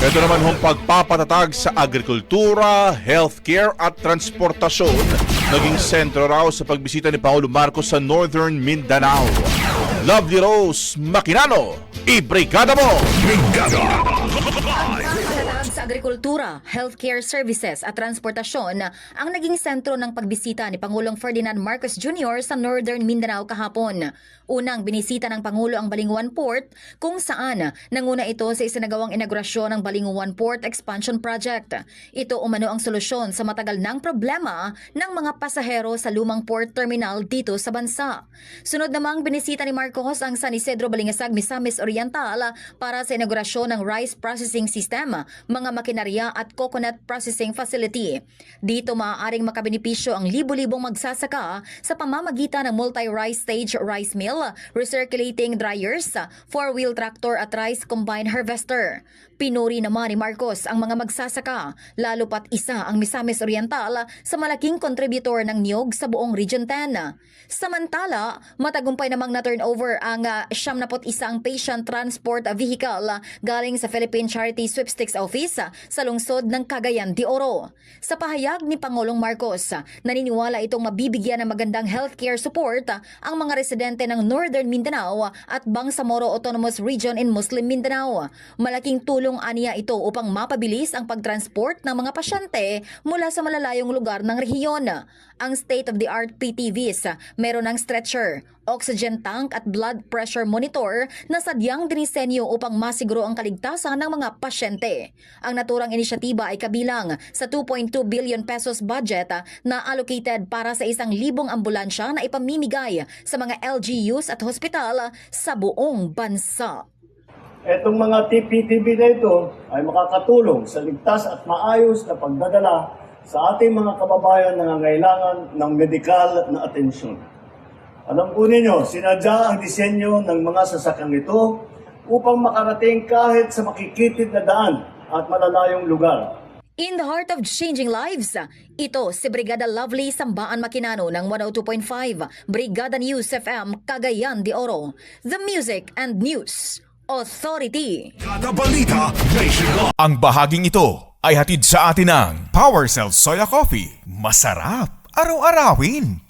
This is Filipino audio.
Ito naman hong pagpapatatag sa agrikultura, healthcare at transportasyon. Naging sentro raw sa pagbisita ni Pangulo Marcos sa Northern Mindanao. Lovely Rose Maquinano, ibrigada mo! Brigada! Pagpapatatag sa agrikultura, healthcare services at transportasyon ang naging sentro ng pagbisita ni Pangulong Ferdinand Marcos Jr. sa Northern Mindanao kahapon. Unang binisita ng Pangulo ang Balinguan Port kung saan nanguna ito sa isinagawang inaugurasyon ng Balinguan Port Expansion Project. Ito umano ang solusyon sa matagal ng problema ng mga pasahero sa lumang port terminal dito sa bansa. Sunod namang binisita ni Marcos ang San Isidro Balingasag, Misamis Oriental para sa inaugurasyon ng rice processing system, mga makinarya at coconut processing facility. Dito maaaring makabenepisyo ang libo-libong magsasaka sa pamamagitan ng multi-rice stage rice mill, recirculating dryers, four-wheel tractor at rice combine harvester. Pinuri naman ni Marcos ang mga magsasaka, lalo pat isa ang Misamis Oriental sa malaking contributor ng niyog sa buong Region 10. Samantala, matagumpay namang na-turnover ang 71 patient transport vehicle galing sa Philippine Charity Sweepstakes Office sa lungsod ng Cagayan de Oro. Sa pahayag ni Pangulong Marcos, naniniwala itong mabibigyan ng magandang healthcare support ang mga residente ng Northern Mindanao at Bangsamoro Autonomous Region in Muslim Mindanao. Malaking tulong aniya ito upang mapabilis ang pagtransport ng mga pasyente mula sa malalayong lugar ng rehiyon. Ang state-of-the-art PTVs, meron ng stretcher, oxygen tank at blood pressure monitor na sadyang dinisenyo upang masiguro ang kaligtasan ng mga pasyente. Ang naturang inisyatiba ay kabilang sa 2.2 billion pesos budget na allocated para sa 1,000 ambulansya na ipamimigay sa mga LGUs at hospital sa buong bansa. Etong mga TPTB na ito ay makakatulong sa ligtas at maayos na pagdadala sa ating mga kababayan na nangangailangan ng medikal na atensyon. Alam po ninyo, sinadya ang disenyo ng mga sasakyang ito upang makarating kahit sa makikitid na daan at malalayong lugar. In the heart of changing lives, ito si Brigada Lovely Sambaan Maquinano ng 102.5 Brigada News FM Cagayan de Oro, the Music and News Authority. Kada balita nationwide. Ang bahaging ito ay hatid sa atin ng Power Cell Soya Coffee. Masarap araw-arawin.